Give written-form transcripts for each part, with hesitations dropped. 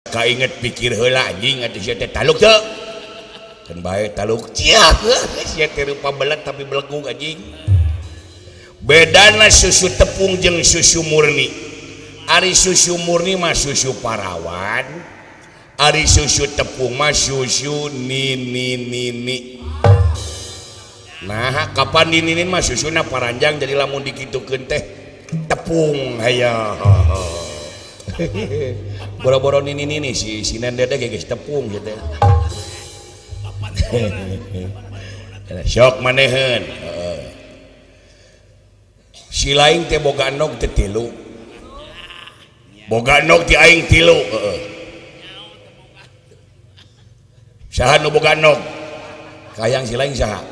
inget pikir heula anjing atuh sia teh taluk teu kan bae taluk cia sia teh rupa belet tapi belegung anjing bedana susu tepung jeung susu murni ari susu murni mah susu parawan ari susu tepung mah susu nini nah kapan nini mah susuna paranjang jadi lamun dikitukeun teh tepung hayang boro-boro nini si nendede geus tepung gitu sok maneheun si laing teh boga nog teh tilu boga nog ti aing tilu saha nu boga nog kayang si laing saha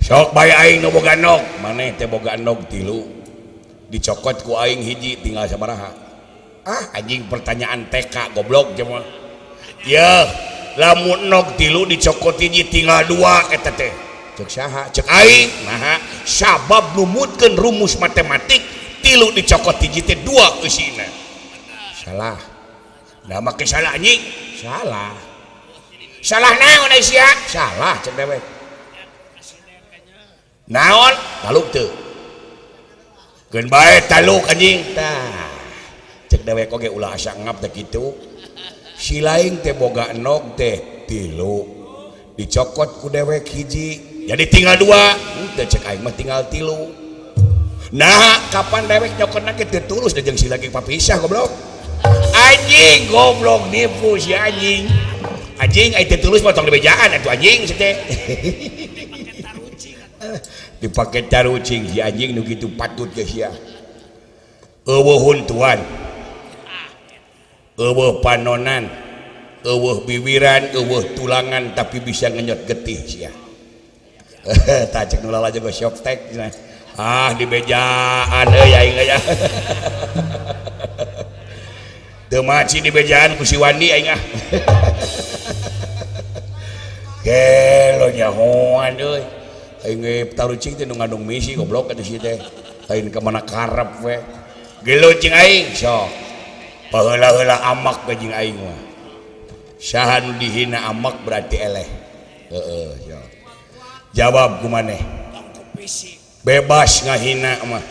sok bae aing nu boga nog maneh teh boga nog tilu dicokot ku aing hiji tinggal sabaraha anjing pertanyaan TK goblok cuma ya lamun nog tilu dicokot hiji tinggal dua eta teh cek saha cek aing nah sabab numutkeun rumus matematik tilu dicokot hiji teh dua eusina salah da make salah anjing salah naon ai sia salah cek dewek naon taluk teu keun bae taluk anjing tah cek dewek oge ulah asa ngap teh kitu si laing teh boga nog teh tilu dicokot ku dewek hiji jadi tinggal dua teh cek aing mah tinggal tilu nah kapan dewek nyokotna ge teu tulus jeung si lagi papisah goblok anjing goblok nipu si anjing aing teh tulus mah tong dibejaan atuh anjing teh dipake carucing si anjing nu kitu patut ge sia eueuh huntuan eueuh panonan eueuh bibiran eueuh tulangan tapi bisa ngenyot getih sia tah cek nu lala juga shoptek di bejaan euy aing aya teu maci di bejaan ku si Wandi aing gelo nyahoan euy aing tarucing teh nu ngandung misi goblok atuh si teh lain ka mana karep we gelo cing aing sok paheula-heula amak ka jeung aing mah saha nu dihina amak berarti eleh sok jawab kumaneh bebas ngahina mah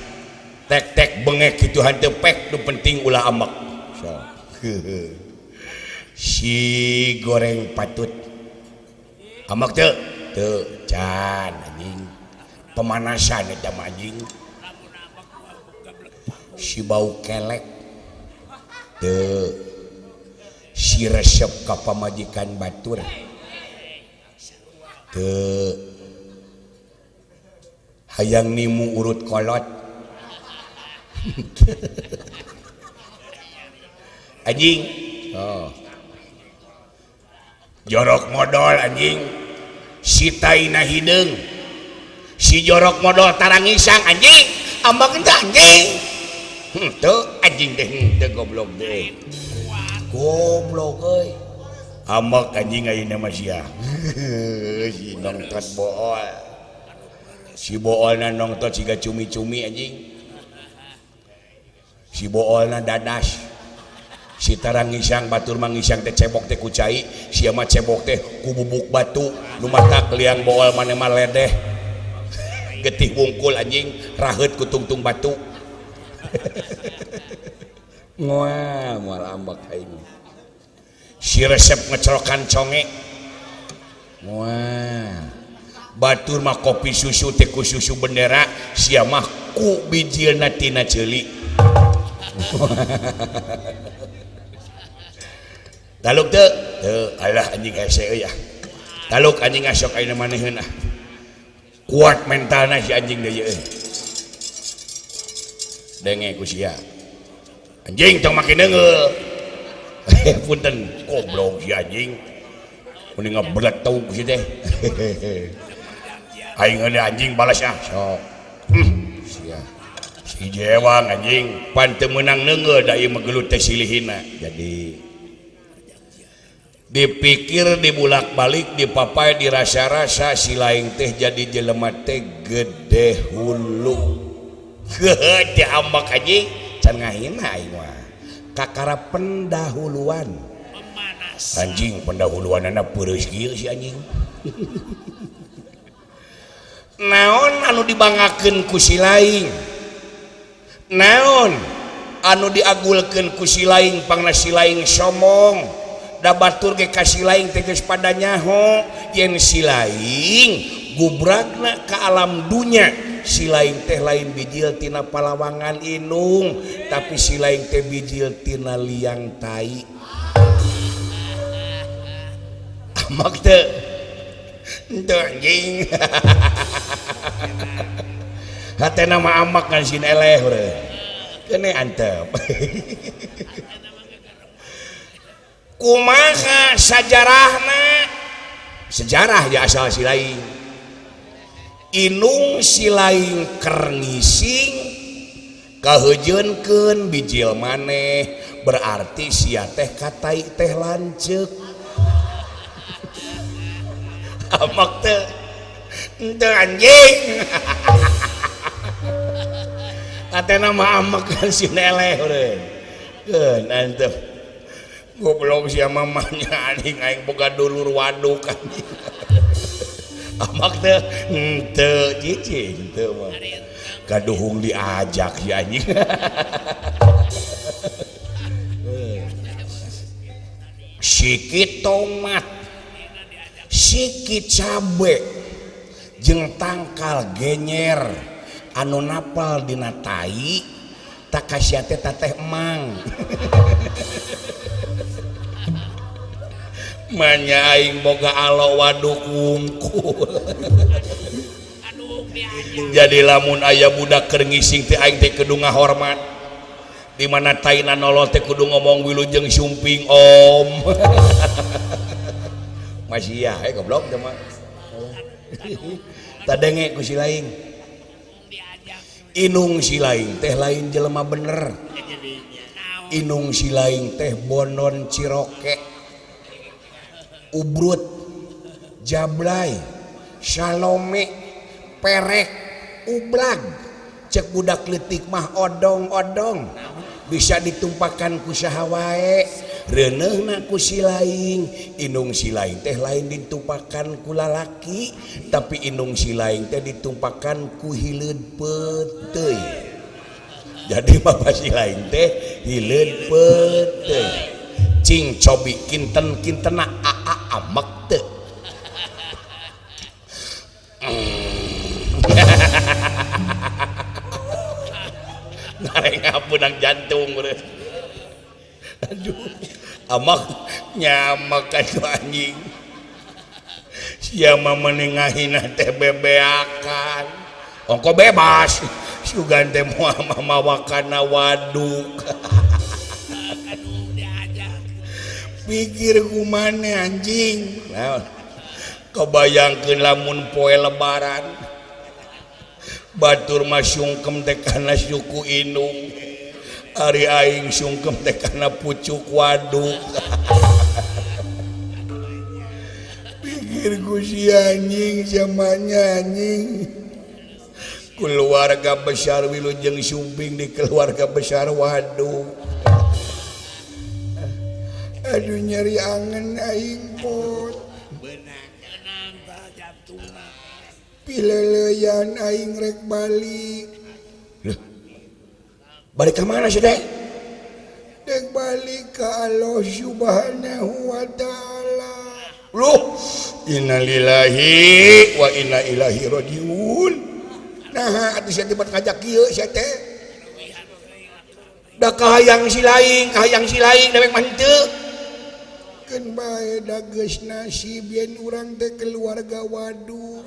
tek bengek kitu hanteu pek nu penting ulah amak sok si goreng patut amak teu can anjing pemanasan eta mah anjing si bau kelek teu si resep ka pamajikan batur teu hayang nimu urut kolot anjing jorok modal anjing si taina hideung si jorok modal tarangisang anjing ambak ente anjing tuh anjing teh teu goblok deh goblok euy ambak anjing ayeuna mah sia si nongtot bool si boolna nongtot siga cumi-cumi anjing si boolna dadas si tarangisang batur mangisang teh cebok teh ku cai sia mah cebok teh ku bubuk batu nu matak liang bool mane mah ledeh getih wungkul anjing raheut ku tungtung batu moal moal ambak aing si resep ngecolokan conge moal batur mah kopi susu teh ku susu bendera sia mah ku bijilna tina ceuli taluk teu alah anjing hese euy taluk anjing asok ayeuna maneheun kuat mentalna si anjing deui denge ku sia anjing tong make deungeul punten goblok si anjing mending ngabeletung ku si teh aing ada anjing balas sok sia si jewang anjing pan teu meunang neungeul da ieu mah gelut teh silihina jadi dipikir dibulak-balik dipapai dirasa-rasa si laing teh jadi jelema teh gede hulu teh ambak anjing can ngahina aing mah kakara pendahuluan anjing pendahuluanana peureus kieu si anjing naon anu dibangakeun ku si laing naon anu diagulkeun ku si laing pangna si laing somong da batur ge ka si laing teh geus pada nyaho yen si laing gubragna ka alam dunya si laing teh lain bijil tina palawangan inung tapi si laing teh bijil tina liang tai amak teh ente anjing hatena mah amak ngan sin eleh urang kene antep kumaha sajarahna sejarah ya asal si laing inung si laing keur ngising kaheujeunkeun bijil maneh berarti sia teh katai teh lanceuk amak teh ente anjing atena mah amak kan si neleh urang keun antep goblok sia mamanya anjing aing boga dulur waduk anjing amak teh henteu cicing henteu mah kaduhung diajak si anjing sikit tomat sikit cabe jeung tangkal genyer anu napal dina tai tak kasia teh tateh emang manya aing boga alo waduk wungkul jadi lamun aya budak keur ngising teh aing teh kudu ngahormat di mana taina nolol teh kudu ngomong wilujeng sumping om masih ya goblok teh mah tadenge ku si laing inung si laing teh lain jelema bener inung si laing teh bonon ciroke ubrut jablay salome perek ublag cek budak leutik mah odong-odong bisa ditumpakan ku saha wae reuneuna ku si laing inung si laing teh lain ditumpakan ku lalaki tapi inung si laing teh ditumpakan ku hileud peuteuy jadi bapak si laing teh hileud peuteuy cing cobi kinten-kintena aa amak teu ngareng ngapunang jantung bener aduh amak nyamak atuh anjing sia mah menengahina teh bebeakan ongko bebas sugan teh moal mawakana waduk pikir kumane anjing naon kebayangkeun lamun poe lebaran batur mah sungkem teh kana suku inung ari aing sungkem teh kana pucuk waduk pikir ku si anjing zamanya anjing keluarga besar wilujeng sumping di keluarga besar waduk aduh nyari angen aing pot pileleyan aing rek balik balik ke mana sih dek rek balik ke Allah subhanahu wa ta'ala loh innalillahi wa inna ilaihi rajiun nah atuh sia tiba ngajak kieu sia teh da kahayang si laing dewek mah henteu keun bae da geus nasib yen urang teh keluarga waduk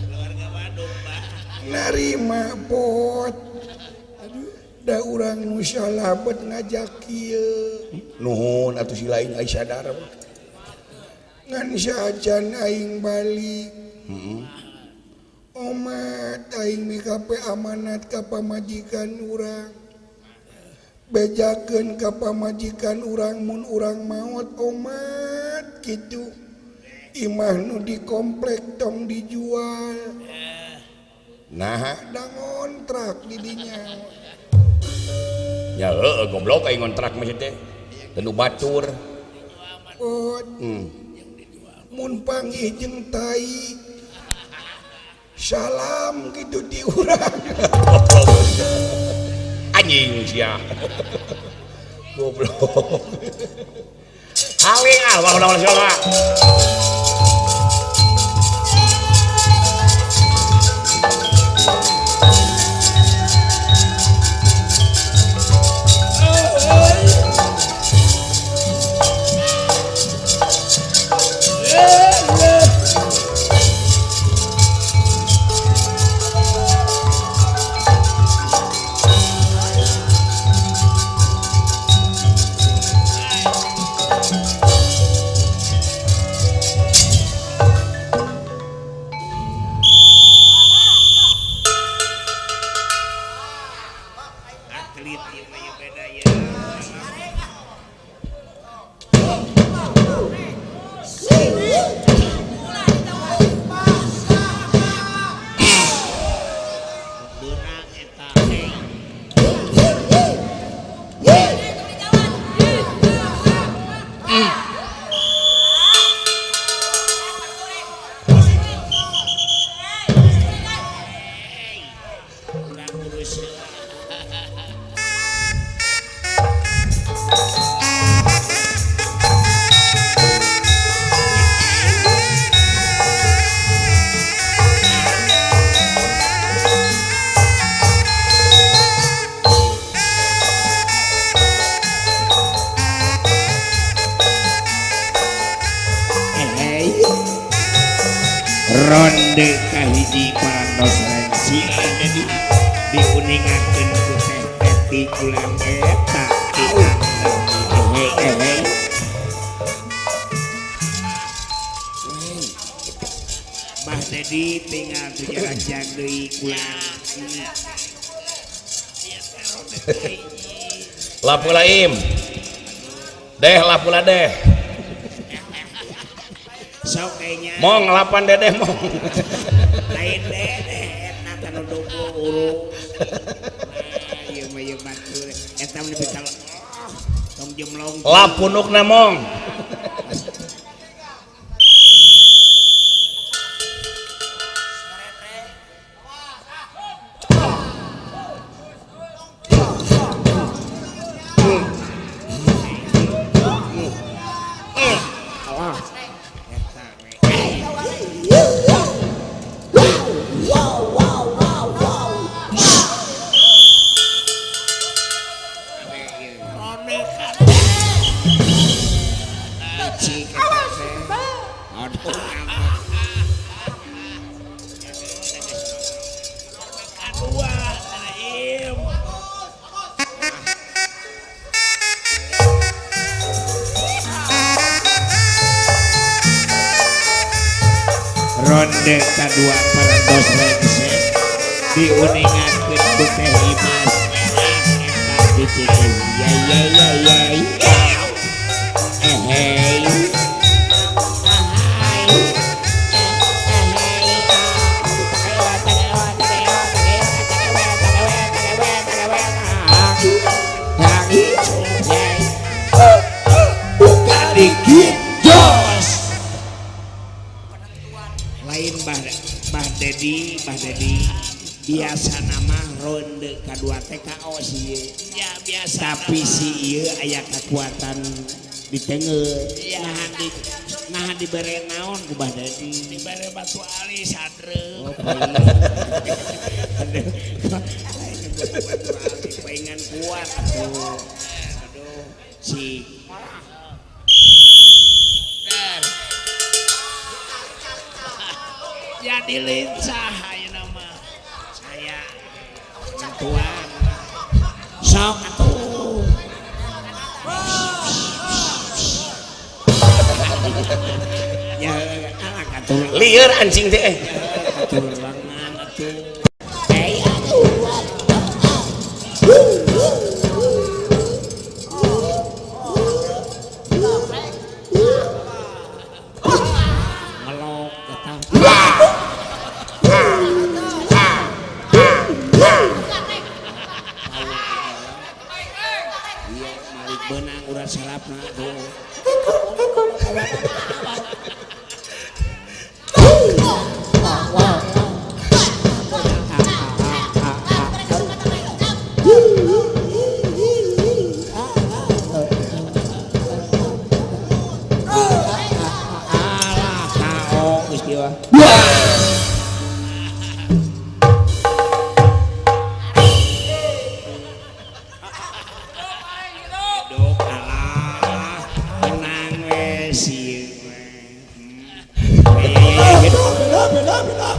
keluarga waduk Pak narima pot da urang nu salah bet ngajak kieu nuhun atuh si laing aya sadar ngan sajan aing balik omat aing mikape amanat ka pamajikan urang bejakeun ka pamajikan urang mun urang maot omat kitu imah nu di komplek tong dijual nah da ngontrak didinya ya goblok kayak ngontrak masih teh dan batur mun panggih jeung tai salam gitu di urang anjing sia goblok haling ulah ronde kahiji parantos rensi jadi diuningakeun ku teh Teti kulang eta Bah Dedi tinggal tujaran deui kulang lapulaim deh lapula deh sok kayaknya mong lapan dedeh mong lain dedeh eta tanu duku urung ieu mah ieu batur eta mah bisa tong jemlong lapunukna mong ronde kadua parantos rense diuningakeun ku teh Imas eta gitu ya hey lain Bah Dedi biasa nama ronde kadua TKO sih ya biasa tapi si ieu aya kekuatan di tengah nah dibere naon ku Bah Dedi dibere batu alis sadre batu alis pengen kuat aduh si jadi lincah ayo nama saya tuan sok atuh ya anak atuh lieur anjing teh atuh lengan atuh urat salapna tuh. Alah KO istiwa. Hidup alah tenang we sieun we. Beda.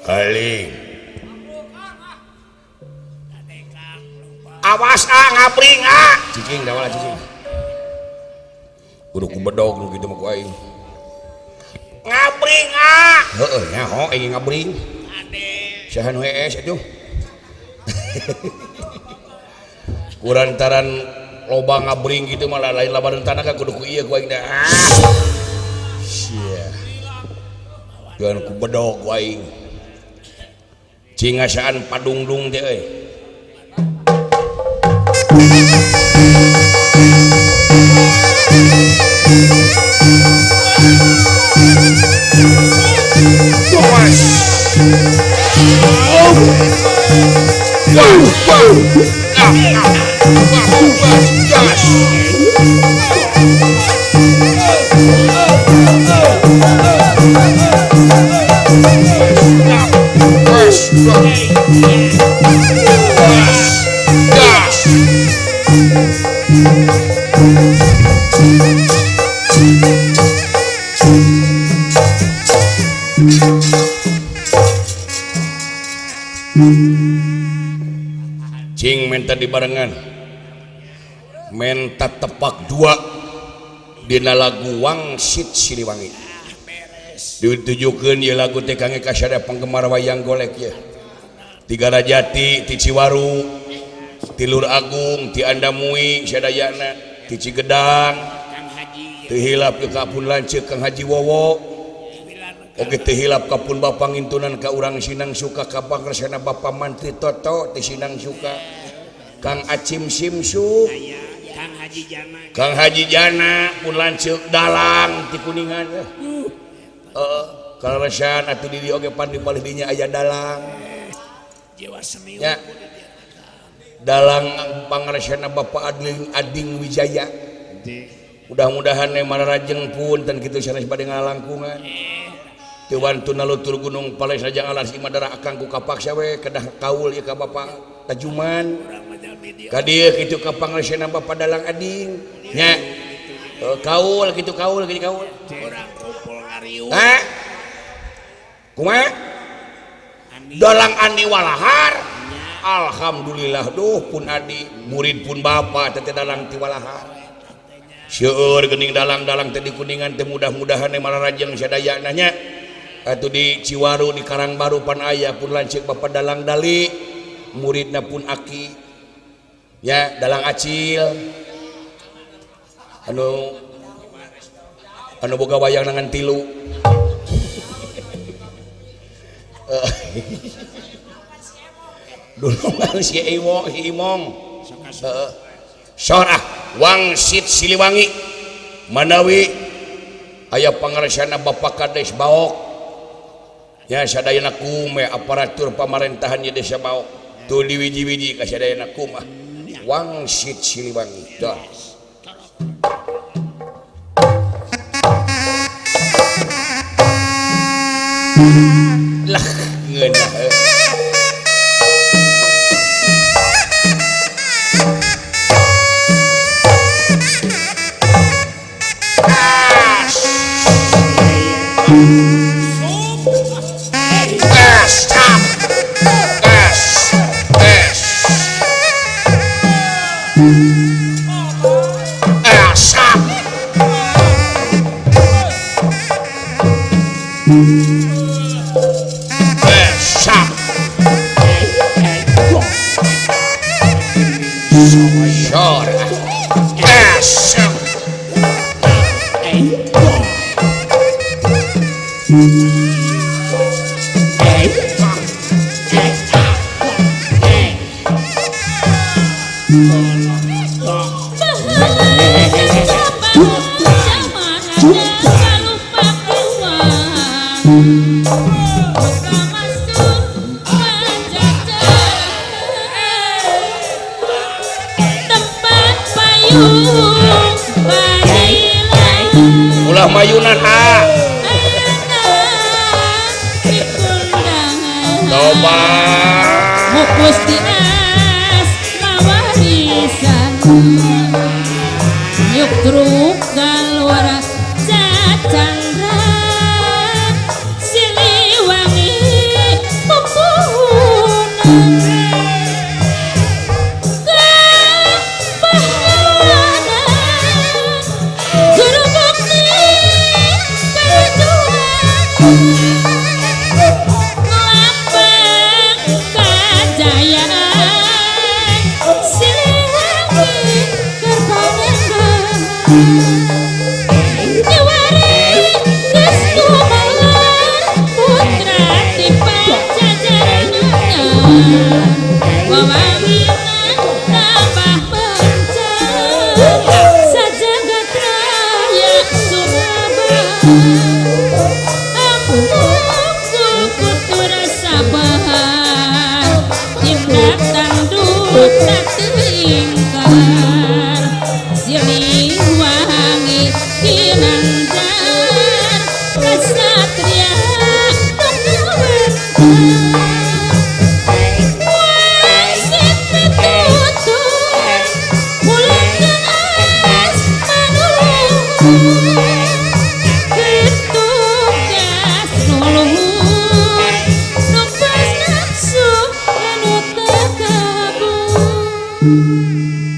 Aling. Awas ngabring cicing da wala cicing. Kudu ku bedog nu kitu mah ku aing. Ngabring heueuh nyaho aing ngabring. Saha nu hees atuh. Kurantaran loba ngabring gitu malah lain labareun tanah ka kudu ku ieu ku aing da. Sia. Jangan ku bedog ku aing. Cingasaan padungdung teh euy. Cing menta dibarengan menta tepak dua dina lagu Wangsit Siliwangi ditujukeun ieu lagu teh kangge kasada penggemar wayang golek ya. Ti Garajati, ti Ciwaru, ti Lur Agung, ti Andamui sadayana, ti Cigedang, ti hilap ke kapun lanceuk Kang Haji Wowo, oge teu hilap kapun Bapa ngintunan ka urang Sinang Suka ka pangresna Bapa Mantri Toto ti Sinang Suka, Kang Acim Simsu, Kang Haji Jana pun lanceuk dalang ti Kuningan. Kaleresan atuh di dieu oge pan di palih dinya aya dalang. Ya. Dalang pangresna Bapa Ading Wijaya. Mudah-mudahan mararajeng pun dan kitu sanes bade ngalangkungan. Teu wantu nalutur gunung palai saja alas Madara akang ku kapaksa we kedah kaul ieu ka Bapa Tajuman. Ka dieu kitu ka pangresna Bapa Dalang Ading. Nya. Kaul kitu kaul kitu kaul. Urang kumpul ngariung. Hah? Kumaha? Dalang Ani Walahar. Alhamdulillah duh pun adi murid pun Bapa teh dalang ti Walahar. Seueur geuning dalang-dalang teh di Kuningan teh mudah-mudahan mararajeng sadayana nya. Atuh di Ciwaru di Karangbaru pan aya pun lanceuk Bapa Dalang Dali, muridna pun Aki. Ya, Dalang Acil. Anu boga wayang nangan tilu. Dulu kan si Imong Sorah Wangsit Siliwangi manawi aya pangresna Bapak Kades Baok ya sadayana kume aparatur pamerintahan di Desa Baok tuh diwiji-wiji ka sadayana kumah Wangsit Siliwangi dah lah ngeunah payunan coba Mukus di as mawarisan yuk truk galwara cacandra siliwangi pupunan kepahlawanan guru bukti perjuangan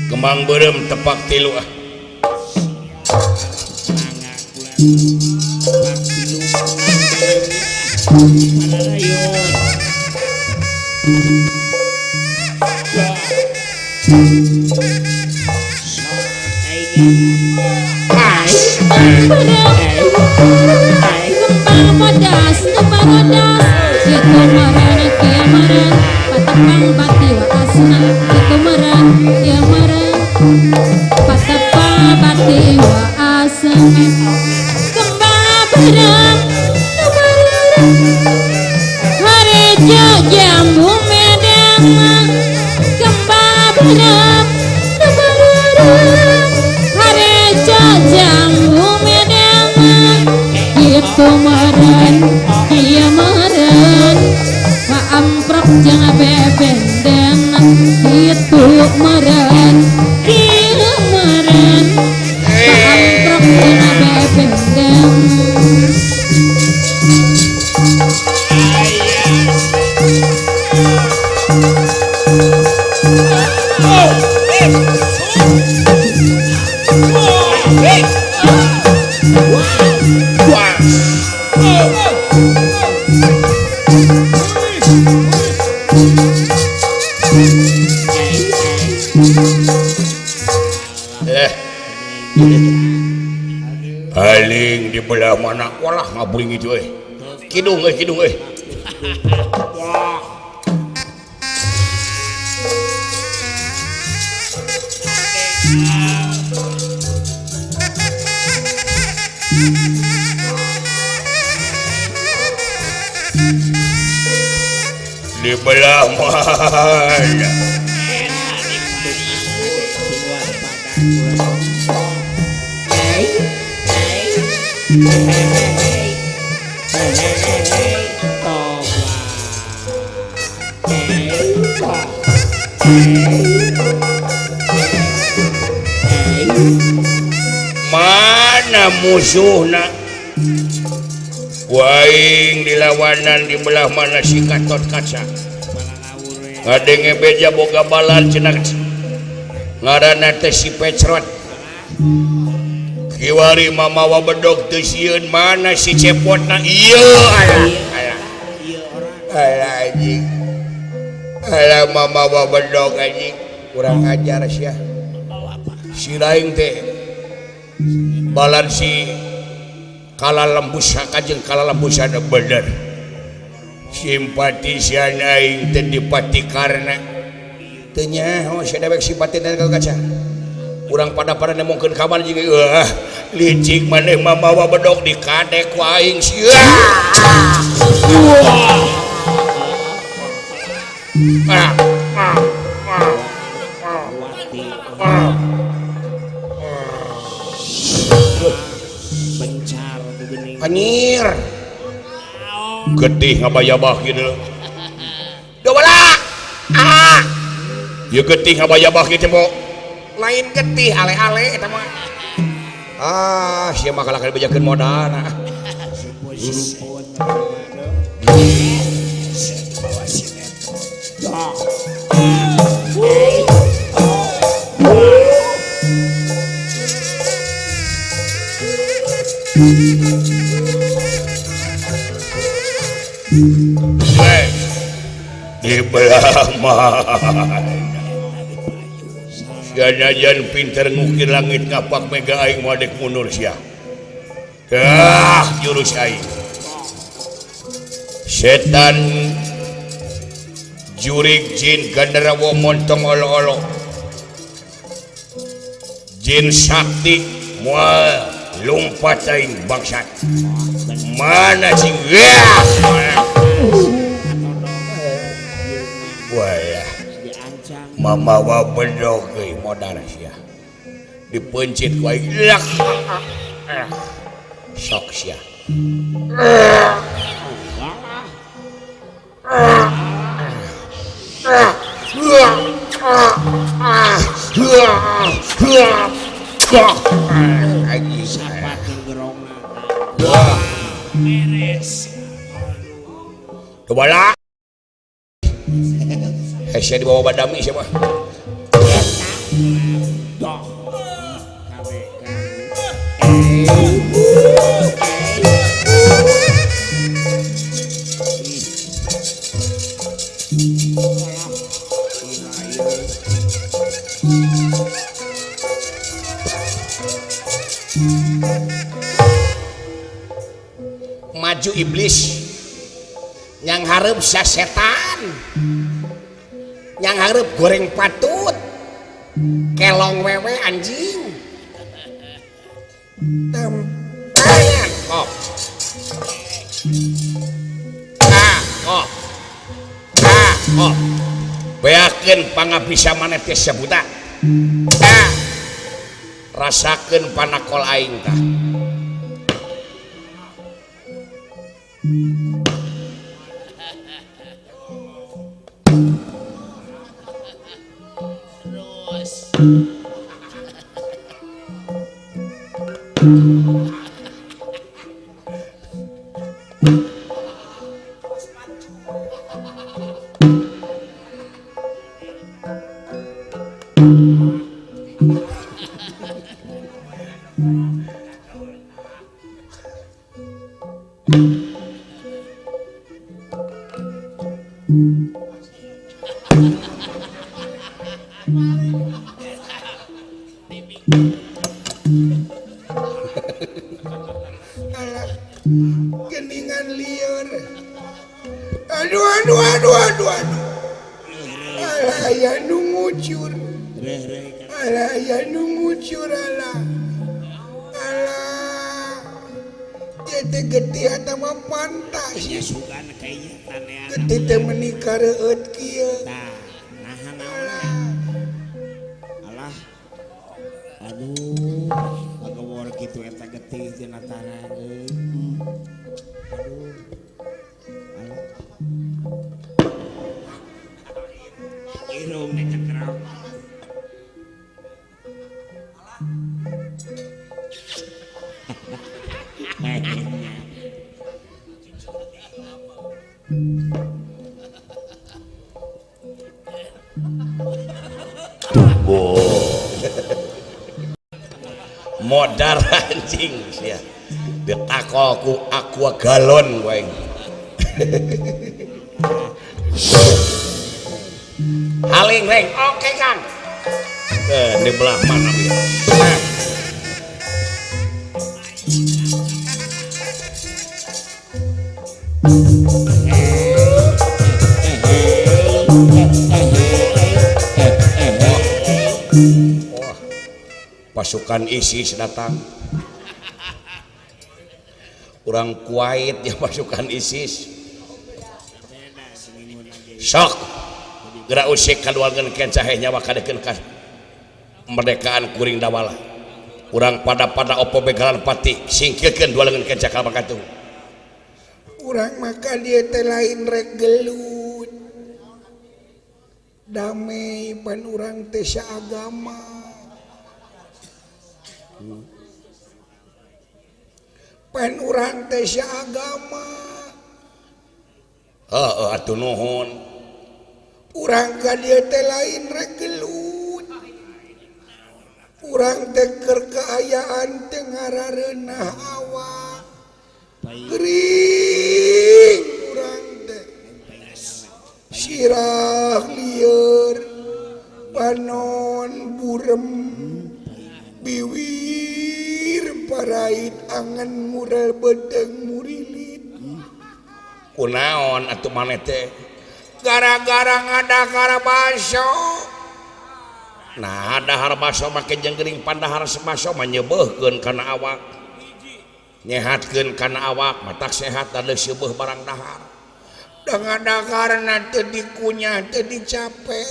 kemang berem tepak tilu jambu medang kembang berang hareja jambu medang itu meren iya meren wa amprok jangan bebendeng itu meren iya meren wa amprok jangan bebendeng Aling di belah mana walah ngabuling itu kidung di belah mana mana musuhna waing dilawanan di belah mana si Gatot Kaca ngadenge beja boga balan cenah ngaranna teh si Pecrot kiwari mamawa bedog teu sieun mana si Cepotna ieu alah anjing alah mamawa bedog anjing kurang ajar sia si laing teh balan si kalalembus kajeng kalalembusana bener simpatisan aing teh dipati karna teu nyaho sadewek simpati dan Kaca urang pada nemongkeun kabar jeung licik maneh mamawa bedog dikadek ku aing sia bencar Anyir getih ngabayabah gitu dobala ya getih ngabayabah gitu po lain getih ale-ale eta mah sia mah kalak dibejakeun modal di belah Jan pinter ngukir langit ngapak mega aing wadek mundur sia jurus aing setan jurik jin gandarawa montong olo-olo jin sakti moal lumpat aing bangsat mana sing mama wa bedog modal sia dipencit ku aing sok sia Kebala saya di bawah badami siapa maju iblis yang harap setan yang harap goreng patut kelong wewe anjing tempangan kok beakeun pangabisa maneh teh sebuta rasakeun panakol aing tah geningan liur aduh alah ya nu ngucur alah dia gede atau mah pantas ya sugan kayaknya tanean gede teh menikah reut kieu alah aduh agawor kitu eta getih tina tanah aduh alah irung nek cekrau modar anjing sia ditakolku aqua galon goeng haling reng oke Kang di belah mana biar pasukan ISIS datang kurang kuait ya pasukan ISIS sok gerak usik kaluargan ken cahaya nyawa kadekeun ka kemerdekaan kuring dawala kurang pada opo begalan pati singkirkeun dua lengan ke cakal bakatu urang maka dia teh lain rek gelut damai pan urang teh saagama pan urang teh saagama atuh nuhun urang ka dia teh lain rek gelut urang teh keur kaayaan teh ngarareunah awak gering urang teh sirah lieur panon burem biwir parait angan mural bedeng murilit kunaon atuh maneh teh gara-gara ngadahar baso nah dahar baso make jeung gering pandahar baso mah nyeubeurkeun kana awak nyehatkeun kana awak matak sehat dan seubeul barang dahar dengan daharna teu dikunyah teu dicapek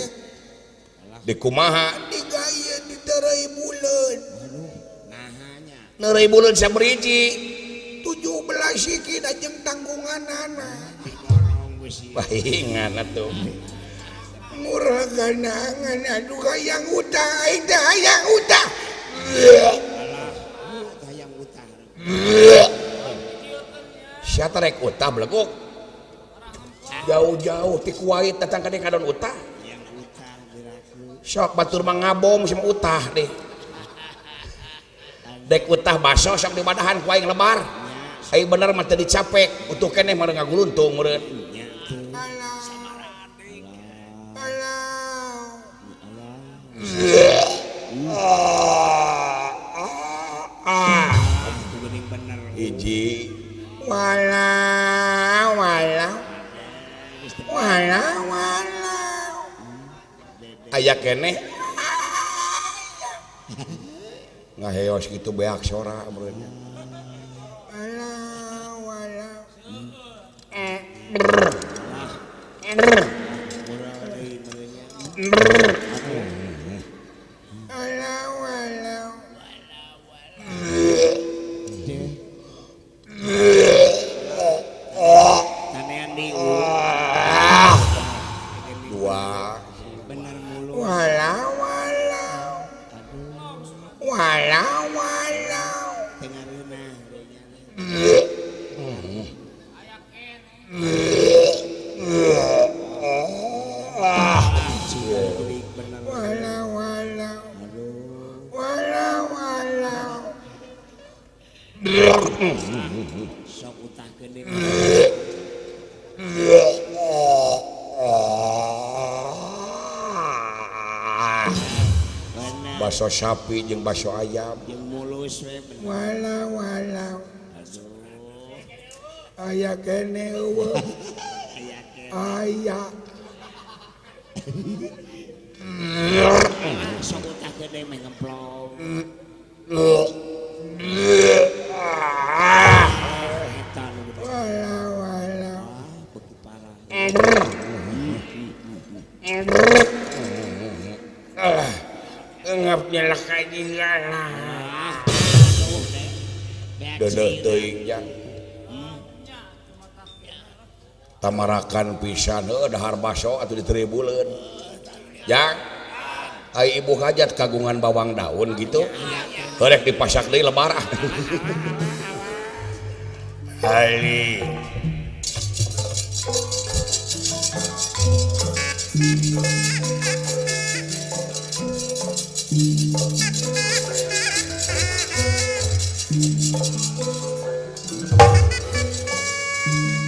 dikumaha digaya diterei buleun neureuy buleun saberiji 17 hiji jeung tanggunganana pahingan atuh murah ganangan aduh hayang utah aing teh hayang utah sia teh rek utah bleguk jauh-jauh ti Kuwait datang ka dieu kadon utah sok batur mah ngabom sama utah deh dek utah baso sok dibadahan ku aing lebar ai bener mah teu dicapek utuh keneh mah ngaguluntung meureun hiji walau aya keneh ngaheos kitu beak sora meureun baso sapi jeung baso ayam jeung mulus we walau aya kene eueuh aya sok utah gede mah ngemplong walau beuki parah ngap nyelak kaji lah deudeuh teuing jang tamarakan pisan dahar baso atuh diteri buleun jang ai ibu hajat kagungan bawang daun gitu rek dipasak deui lebar Ali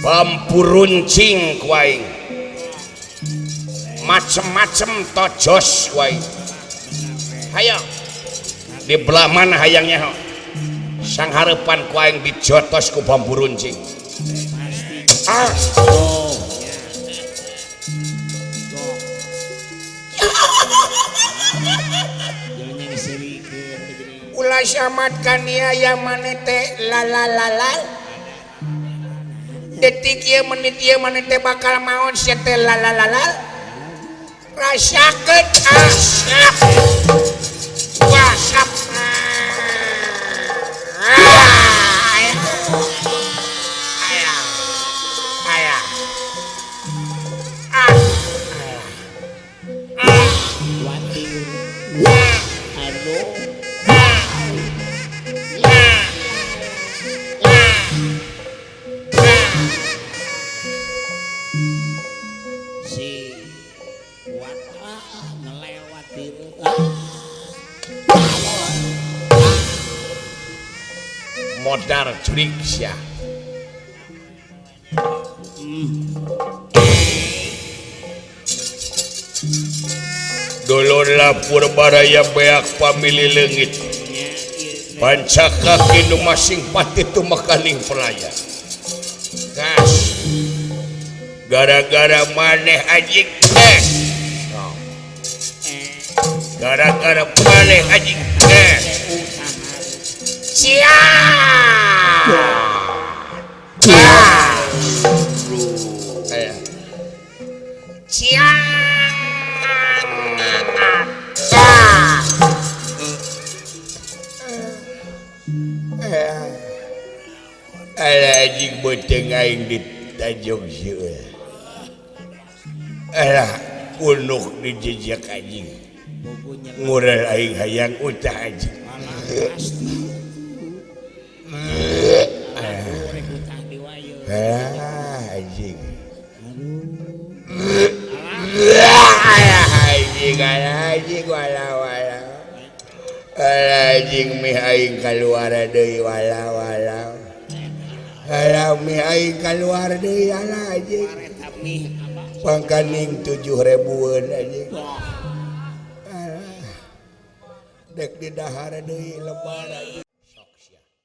pampuruncing kuaing macem-macem tojos kuaing hayo di belah mana hayangnya sang harapan kuaing dijotos ku pampuruncing ulah syamatkan dia yang manete lalalala detik ieu menit ieu manete bakal maon setel lalalala rasakeun asap wasap modar curik sia dululah Purbaraya beak pamili leungit pancaka kinu masing pati tumakaning pelaya gas gara-gara maneh anjing teh gara-gara maneh anjing teh sia sia anjing beuteung aing di Tanjung Sieul alah unuk di jejak anjing ngural aing hayang utah anjing anjing anjing walau anjing mi aing keluar deui walau alah mi aing keluar deui alah anjing pangkaning 7.000-an anjing alah dek di dahar deui lebar anjing